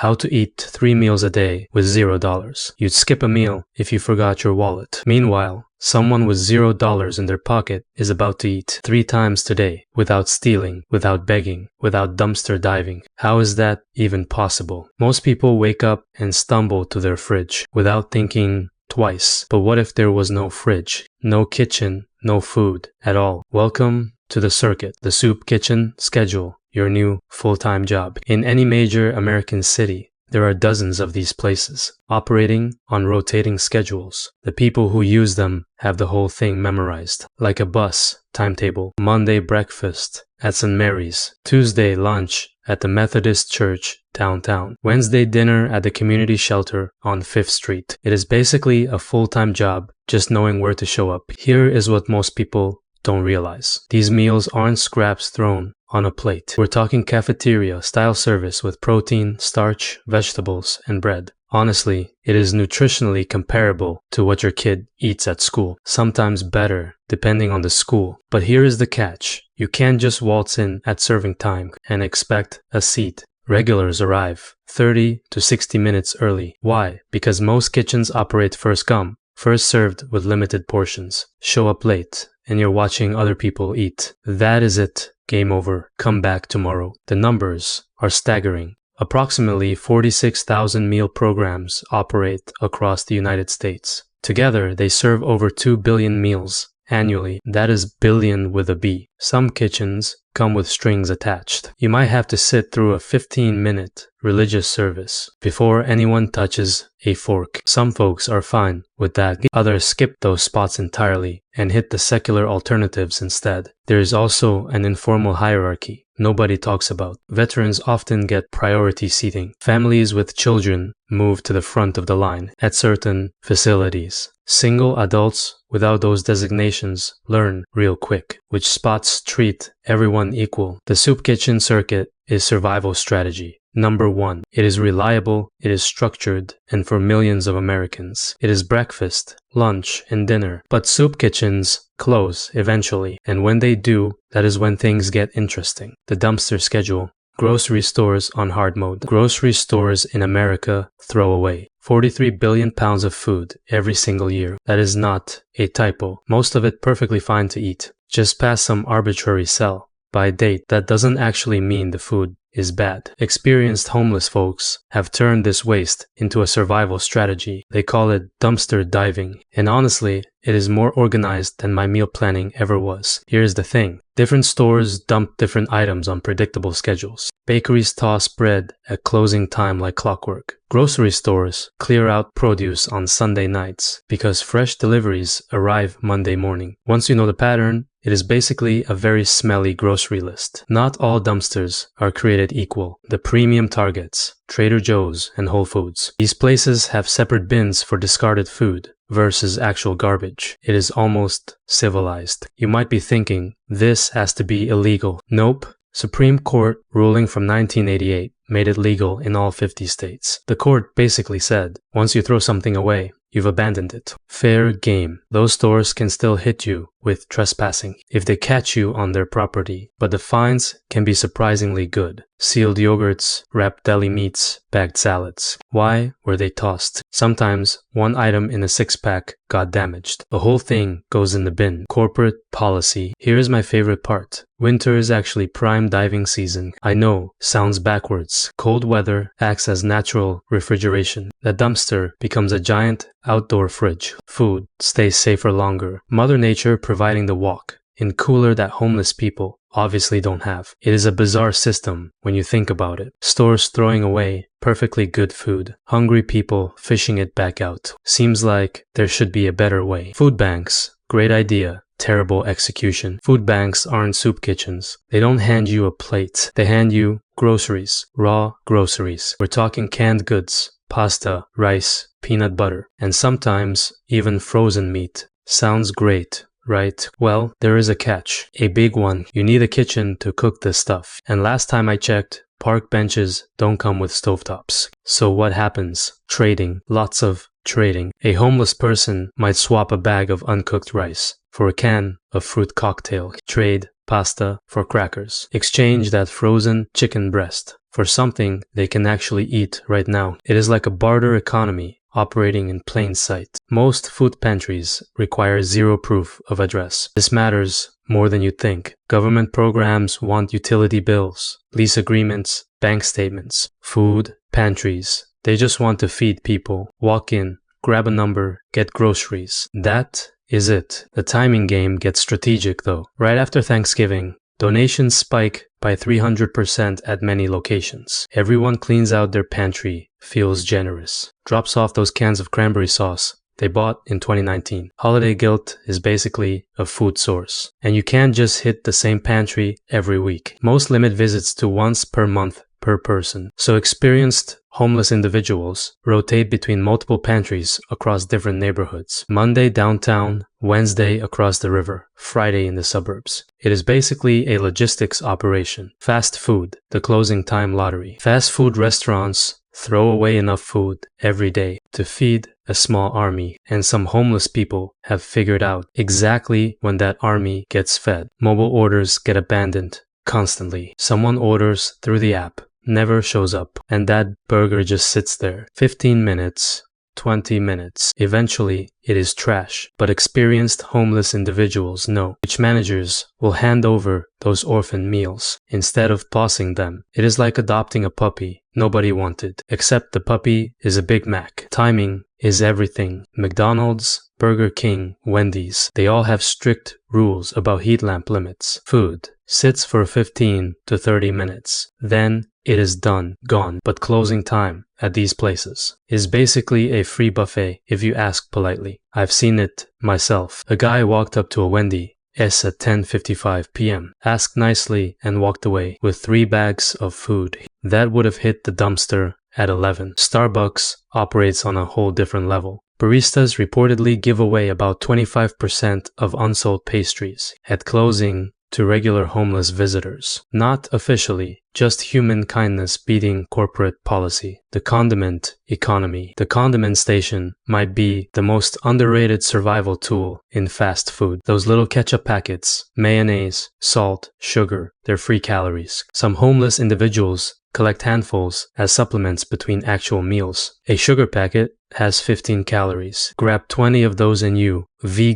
How to eat 3 meals a day with $0. You'd skip a meal if you forgot your wallet. Meanwhile, someone with $0 in their pocket is about to eat 3 times today without stealing, without begging, without dumpster diving. How is that even possible? Most people wake up and stumble to their fridge without thinking twice. But what if there was no fridge, no kitchen, no food at all? Welcome to the circuit, the soup kitchen schedule, your new full-time job. In any major American city, there are dozens of these places, operating on rotating schedules. The people who use them have the whole thing memorized, like a bus timetable. Monday breakfast at St. Mary's, Tuesday lunch at the Methodist Church downtown, Wednesday dinner at the community shelter on 5th Street. It is basically a full-time job, just knowing where to show up. Here is what most people don't realize. These meals aren't scraps thrown on a plate. We're talking cafeteria-style service with protein, starch, vegetables, and bread. Honestly, it is nutritionally comparable to what your kid eats at school, sometimes better depending on the school. But here is the catch. You can't just waltz in at serving time and expect a seat. Regulars arrive 30 to 60 minutes early. Why? Because most kitchens operate first come, first served with limited portions. Show up late and you're watching other people eat. That is it. Game over. Come back tomorrow. The numbers are staggering. Approximately 46,000 meal programs operate across the United States. Together, they serve over 2 billion meals annually. That is billion with a B. Some kitchens come with strings attached. You might have to sit through a 15-minute religious service before anyone touches a fork. Some folks are fine with that. Others skip those spots entirely and hit the secular alternatives instead. There is also an informal hierarchy nobody talks about. Veterans often get priority seating. Families with children move to the front of the line at certain facilities. Single adults without those designations learn real quick which spots treat everyone equal. The soup kitchen circuit is survival strategy. Number 1, it is reliable, it is structured, and for millions of Americans, it is breakfast, lunch, and dinner. But soup kitchens close eventually, and when they do, that is when things get interesting. The dumpster schedule. Grocery stores on hard mode. Grocery stores in America throw away 43 billion pounds of food every single year. That is not a typo. Most of it perfectly fine to eat, just past some arbitrary sell by date. That doesn't actually mean the food is bad. Experienced homeless folks have turned this waste into a survival strategy. They call it dumpster diving. And honestly, it is more organized than my meal planning ever was. Here's the thing. Different stores dump different items on predictable schedules. Bakeries toss bread at closing time like clockwork. Grocery stores clear out produce on Sunday nights because fresh deliveries arrive Monday morning. Once you know the pattern, it is basically a very smelly grocery list. Not all dumpsters are created equal. The premium targets, Trader Joe's and Whole Foods. These places have separate bins for discarded food versus actual garbage. It is almost civilized. You might be thinking, this has to be illegal. Nope. Supreme Court ruling from 1988 made it legal in all 50 states. The court basically said, once you throw something away, you've abandoned it. Fair game. Those stores can still hit you with trespassing if they catch you on their property, but the fines can be surprisingly good. Sealed yogurts, wrapped deli meats, bagged salads. Why were they tossed? Sometimes one item in a 6-pack got damaged. The whole thing goes in the bin. Corporate policy. Here's my favorite part. Winter is actually prime diving season. I know, sounds backwards. Cold weather acts as natural refrigeration. The dumpster becomes a giant outdoor fridge. Food stays safer longer. Mother Nature providing the walk in cooler that homeless people obviously don't have. It is a bizarre system when you think about it. Stores throwing away perfectly good food. Hungry people fishing it back out. Seems like there should be a better way. Food banks. Great idea. Terrible execution. Food banks aren't soup kitchens. They don't hand you a plate. They hand you groceries. Raw groceries. We're talking canned goods. Pasta, rice, peanut butter, and sometimes even frozen meat. Sounds great, right? Well, there is a catch. A big one. You need a kitchen to cook this stuff. And last time I checked, park benches don't come with stovetops. So what happens? Trading. Lots of trading. A homeless person might swap a bag of uncooked rice for a can of fruit cocktail. Trade pasta for crackers. Exchange that frozen chicken breast for something they can actually eat right now. It is like a barter economy operating in plain sight. Most food pantries require zero proof of address. This matters more than you think. Government programs want utility bills, lease agreements, bank statements. Food pantries, they just want to feed people. Walk in, grab a number, get groceries. That is it. The timing game gets strategic though. Right after Thanksgiving, donations spike by 300% at many locations. Everyone cleans out their pantry, feels generous, drops off those cans of cranberry sauce they bought in 2019. Holiday guilt is basically a food source, and you can't just hit the same pantry every week. Most limit visits to once per month per person, so experienced homeless individuals rotate between multiple pantries across different neighborhoods. Monday downtown, Wednesday across the river, Friday in the suburbs. It is basically a logistics operation. Fast food, the closing time lottery. Fast food restaurants throw away enough food every day to feed a small army, and some homeless people have figured out exactly when that army gets fed. Mobile orders get abandoned constantly. Someone orders through the app, never shows up, and that burger just sits there. 15 minutes, 20 minutes. Eventually, it is trash. But experienced homeless individuals know which managers will hand over those orphan meals instead of tossing them. It is like adopting a puppy nobody wanted, except the puppy is a Big Mac. Timing is everything. McDonald's, Burger King, Wendy's, they all have strict rules about heat lamp limits. Food sits for 15 to 30 minutes. Then it is done, gone. But closing time at these places is basically a free buffet if you ask politely. I've seen it myself. A guy walked up to a Wendy's at 10:55 p.m., asked nicely, and walked away with 3 bags of food. That would have hit the dumpster at 11. Starbucks operates on a whole different level. Baristas reportedly give away about 25% of unsold pastries at closing to regular homeless visitors. Not officially, just human kindness beating corporate policy. The condiment economy. The condiment station might be the most underrated survival tool in fast food. Those little ketchup packets, mayonnaise, salt, sugar, they're free calories. Some homeless individuals collect handfuls as supplements between actual meals. A sugar packet has 15 calories. Grab 20 of those and you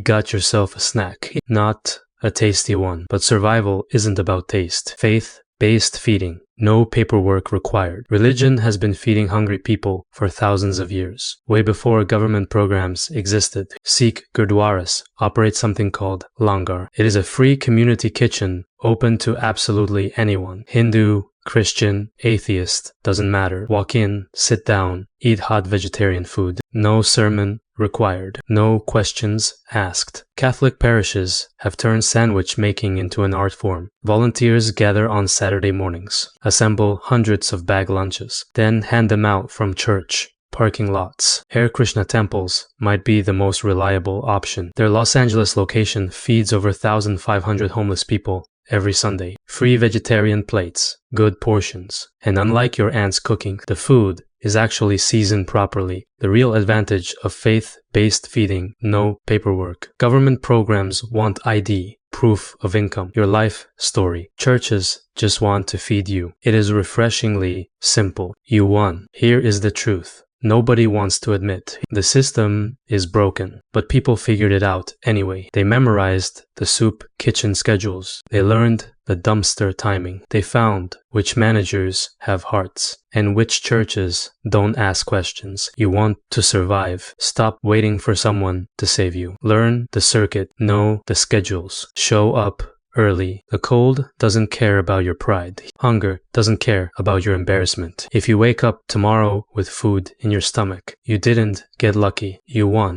got yourself a snack. Not a tasty one. But survival isn't about taste. Faith-based feeding. No paperwork required. Religion has been feeding hungry people for thousands of years. Way before government programs existed. Sikh Gurdwaras operate something called Langar. It is a free community kitchen open to absolutely anyone. Hindu, Christian, atheist, doesn't matter. Walk in, sit down, eat hot vegetarian food. No sermon required. No questions asked. Catholic parishes have turned sandwich making into an art form. Volunteers gather on Saturday mornings, assemble hundreds of bag lunches, then hand them out from church parking lots. Hare Krishna temples might be the most reliable option. Their Los Angeles location feeds over 1,500 homeless people every Sunday. Free vegetarian plates, good portions, and unlike your aunt's cooking, the food is actually seasoned properly. The real advantage of faith-based feeding, no paperwork. Government programs want ID, proof of income, your life story. Churches just want to feed you. It is refreshingly simple. You won. Here is the truth. Nobody wants to admit the system is broken, but people figured it out anyway. They memorized the soup kitchen schedules. They learned the dumpster timing. They found which managers have hearts and which churches don't ask questions. You want to survive. Stop waiting for someone to save you. Learn the circuit. Know the schedules. Show up early. The cold doesn't care about your pride. Hunger doesn't care about your embarrassment. If you wake up tomorrow with food in your stomach, you didn't get lucky. You won.